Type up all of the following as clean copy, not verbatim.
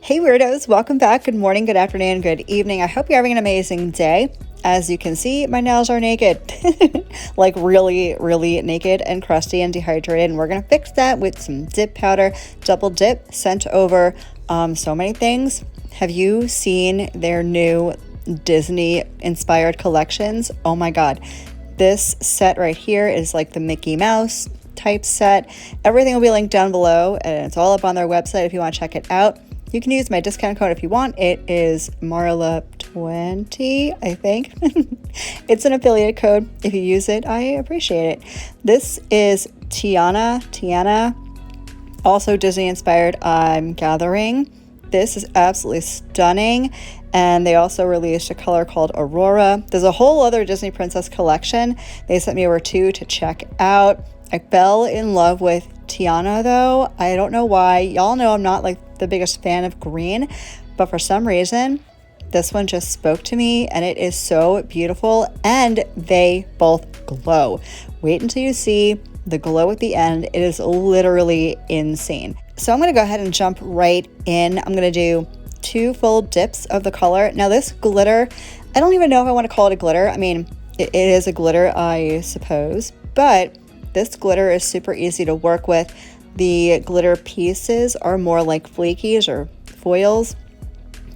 Hey weirdos, welcome back. Good morning, good afternoon, good evening. I hope you're having an amazing day. As you can see, my nails are naked, like really, really naked and crusty and dehydrated. And we're going to fix that with some dip powder, double dip, sent over so many things. Have you seen their new Disney inspired collections? Oh my God. This set right here is like the Mickey Mouse type set. Everything will be linked down below and it's all up on their website if you want to check it out. You can use my discount code if you want. It is Marla20, I think. It's an affiliate code. If you use it, I appreciate it. This is Tiana, also Disney inspired, I'm gathering. This is absolutely stunning. And they also released a color called Aurora. There's a whole other Disney Princess collection. They sent me over two to check out. I fell in love with Tiana though. I don't know why. Y'all know I'm not like the biggest fan of green, but for some reason this one just spoke to me and it is so beautiful and they both glow. Wait until you see the glow at the end. It is literally insane. So I'm going to go ahead and jump right in. I'm going to do 2 full dips of the color. Now this glitter, I don't even know if I want to call it a glitter. I mean, it is a glitter, I suppose, but this glitter is super easy to work with. The glitter pieces are more like flakies or foils.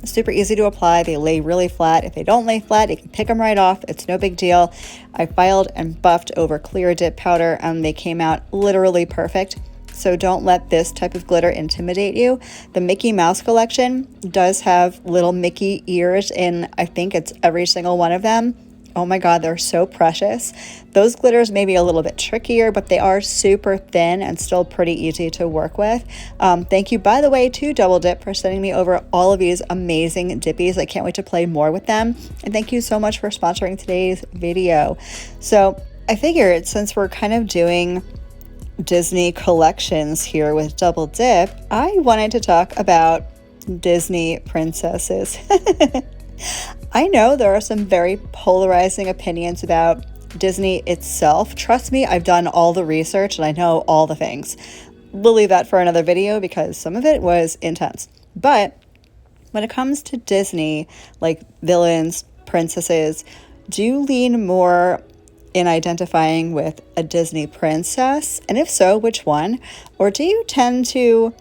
Super easy to apply. They lay really flat. If they don't lay flat, you can pick them right off. It's no big deal. I filed and buffed over clear dip powder and they came out literally perfect. So don't let this type of glitter intimidate you. The Mickey Mouse collection does have little Mickey ears in, I think it's every single one of them. Oh my God, they're so precious. Those glitters may be a little bit trickier, but they are super thin and still pretty easy to work with. Thank you, by the way, to Double Dip for sending me over all of these amazing dippies. I can't wait to play more with them. And thank you so much for sponsoring today's video. So I figured since we're kind of doing Disney collections here with Double Dip, I wanted to talk about Disney princesses. I know there are some very polarizing opinions about Disney itself. Trust me, I've done all the research and I know all the things. We'll leave that for another video because some of it was intense. But when it comes to Disney, like villains, princesses, do you lean more in identifying with a Disney princess? And if so, which one? Or do you tend to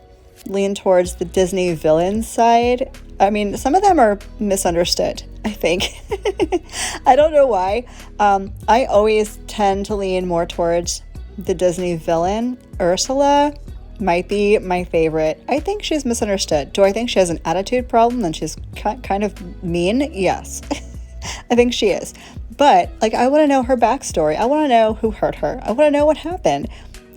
lean towards the Disney villain side? I mean, some of them are misunderstood, I think. I don't know why. I always tend to lean more towards the Disney villain. Ursula might be my favorite. I think she's misunderstood. Do I think she has an attitude problem and she's kind of mean? Yes, I think she is. But like, I want to know her backstory. I want to know who hurt her. I want to know what happened.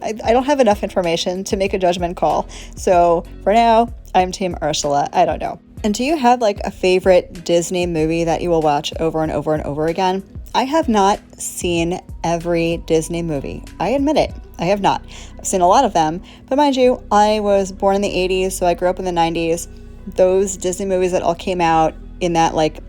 I don't have enough information to make a judgment call. So for now, I'm Team Ursula. I don't know. And do you have like a favorite Disney movie that you will watch over and over and over again? I have not seen every Disney movie. I admit it. I have not. I've seen a lot of them. But mind you, I was born in the 80s, so I grew up in the 90s. Those Disney movies that all came out in that like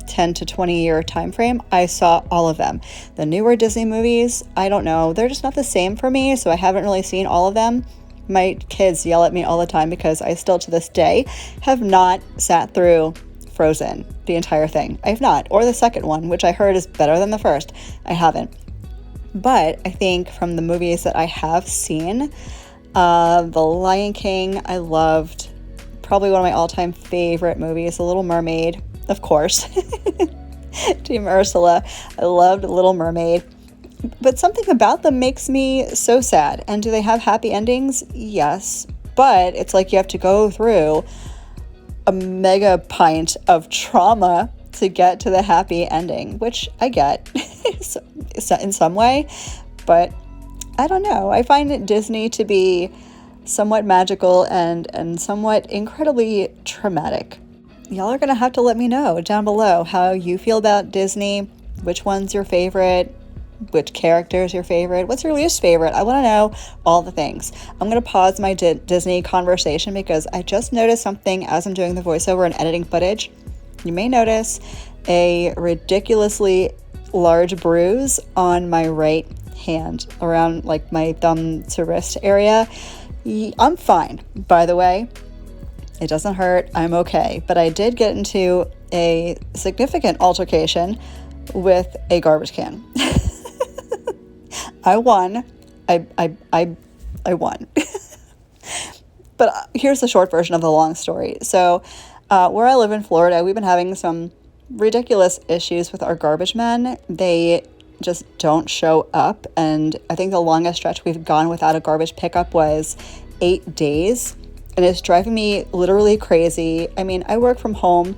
10 to 20 year time frame, I saw all of them. The newer Disney movies, I don't know. They're just not the same for me, so I haven't really seen all of them. My kids yell at me all the time because I still to this day have not sat through Frozen, the entire thing. I have not. Or the second one, which I heard is better than the first. I haven't. But I think from the movies that I have seen, The Lion King, I loved. Probably one of my all-time favorite movies, The Little Mermaid, of course. Team Ursula. I loved Little Mermaid. But something about them makes me so sad. And do they have happy endings? Yes. But it's like you have to go through a mega pint of trauma to get to the happy ending, which I get in some way. But I don't know. I find Disney to be somewhat magical and somewhat incredibly traumatic. Y'all are going to have to let me know down below how you feel about Disney, which one's your favorite, which character is your favorite, what's your least favorite. I want to know all the things. I'm going to pause my Disney conversation because I just noticed something as I'm doing the voiceover and editing footage. You may notice a ridiculously large bruise on my right hand around like my thumb to wrist area. I'm fine, by the way. It doesn't hurt. I'm okay. But I did get into a significant altercation with a garbage can. I won. I won. But here's the short version of the long story. So where I live in Florida, we've been having some ridiculous issues with our garbage men. They just don't show up. And I think the longest stretch we've gone without a garbage pickup was 8 days. And it's driving me literally crazy. I mean, I work from home.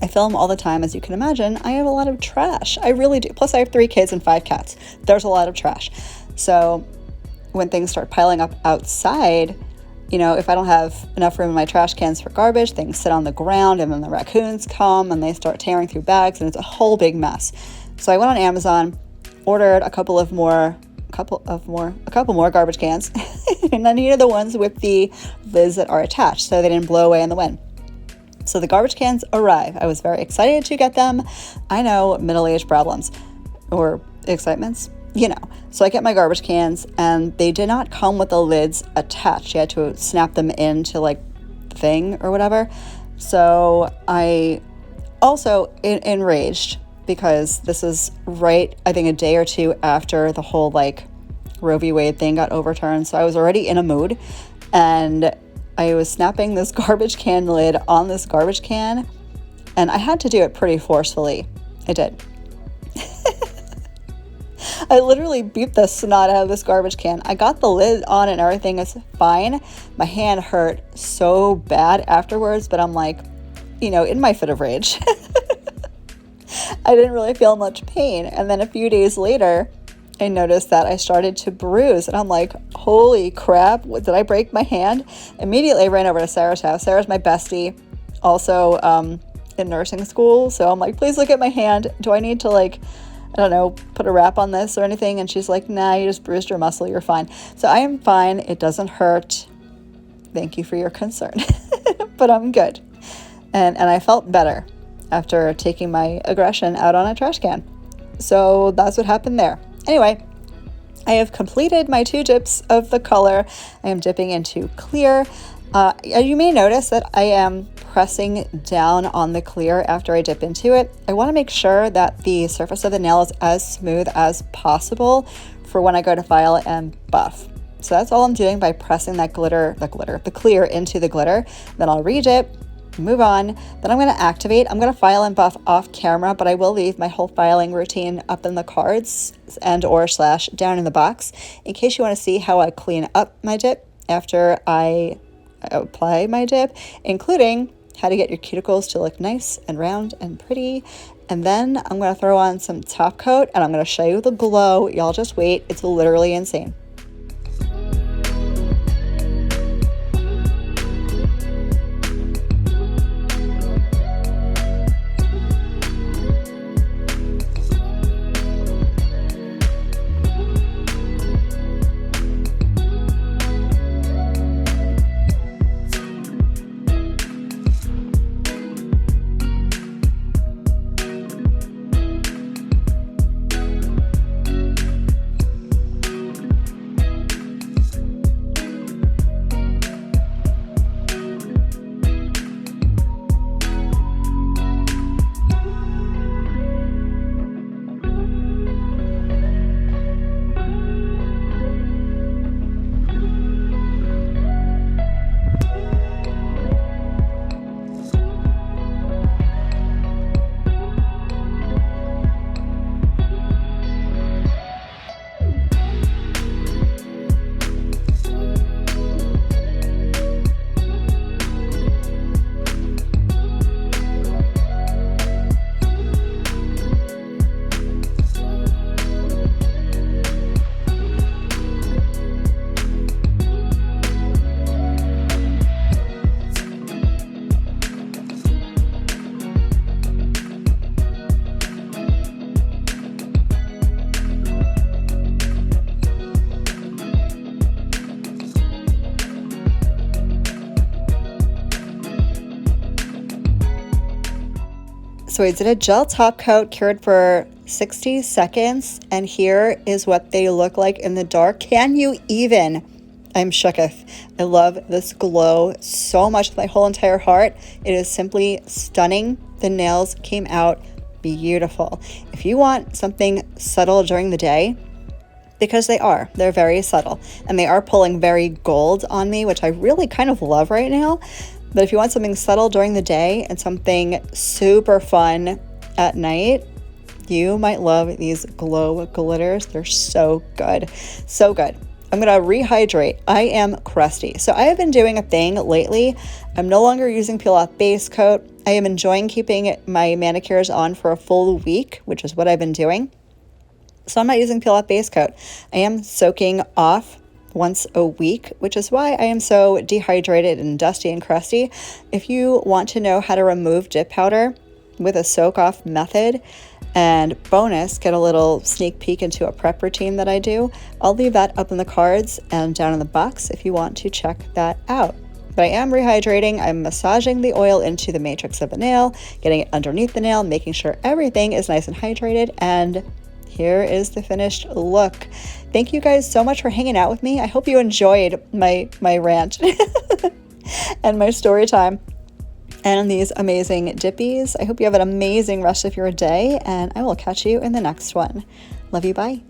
I film all the time, as you can imagine. I have a lot of trash. I really do. Plus, I have 3 kids and 5 cats. There's a lot of trash. So when things start piling up outside, if I don't have enough room in my trash cans for garbage, things sit on the ground, and then the raccoons come and they start tearing through bags, and it's a whole big mess. So I went on Amazon, ordered a couple more garbage cans, and I needed the ones with the lids that are attached so they didn't blow away in the wind. So the garbage cans arrive. I was very excited to get them. I know, middle-aged problems or excitements, So I get my garbage cans, and they did not come with the lids attached. You had to snap them into like the thing or whatever. So I also enraged, because this is right, I think, a day or two after the whole Roe v. Wade thing got overturned. So I was already in a mood, and I was snapping this garbage can lid on this garbage can, and I had to do it pretty forcefully. I did. I literally beat the snot out of this garbage can. I got the lid on and everything is fine. My hand hurt so bad afterwards, but I'm in my fit of rage. I didn't really feel much pain. And then a few days later, I noticed that I started to bruise, and I'm like, holy crap, did I break my hand? Immediately I ran over to Sarah's house. Sarah's my bestie, also in nursing school. So I'm like, please look at my hand. Do I need to put a wrap on this or anything? And she's like, nah, you just bruised your muscle. You're fine. So I am fine. It doesn't hurt. Thank you for your concern. But I'm good. And I felt better after taking my aggression out on a trash can. So that's what happened there. Anyway, I have completed my 2 dips of the color. I am dipping into clear. You may notice that I am pressing down on the clear after I dip into it. I want to make sure that the surface of the nail is as smooth as possible for when I go to file and buff. So that's all I'm doing by pressing the clear into the glitter. Then I'll re-dip, move on. Then I'm going to activate. I'm going to file and buff off camera, but I will leave my whole filing routine up in the cards and/or / down in the box in case you want to see how I clean up my dip after I apply my dip, including how to get your cuticles to look nice and round and pretty. And then I'm going to throw on some top coat, and I'm going to show you the glow. Y'all just wait. It's literally insane. So I did a gel top coat, cured for 60 seconds, and here is what they look like in the dark. Can you even I'm shooketh. I love this glow so much with my whole entire heart. It is simply stunning. The nails came out beautiful. If you want something subtle during the day, because they're very subtle, and they are pulling very gold on me, which I really kind of love right now. But if you want something subtle during the day and something super fun at night, you might love these glow glitters. They're so good. So good. I'm going to rehydrate. I am crusty. So I have been doing a thing lately. I'm no longer using peel off base coat. I am enjoying keeping my manicures on for a full week, which is what I've been doing. So I'm not using peel off base coat. I am soaking off once a week, which is why I am so dehydrated and dusty and crusty. If you want to know how to remove dip powder with a soak off method, and bonus, get a little sneak peek into a prep routine that I do, I'll leave that up in the cards and down in the box if you want to check that out. But I am rehydrating. I'm massaging the oil into the matrix of the nail, getting it underneath the nail, making sure everything is nice and hydrated, and here is the finished look. Thank you guys so much for hanging out with me. I hope you enjoyed my rant and my story time and these amazing dippies. I hope you have an amazing rest of your day, and I will catch you in the next one. Love you, bye.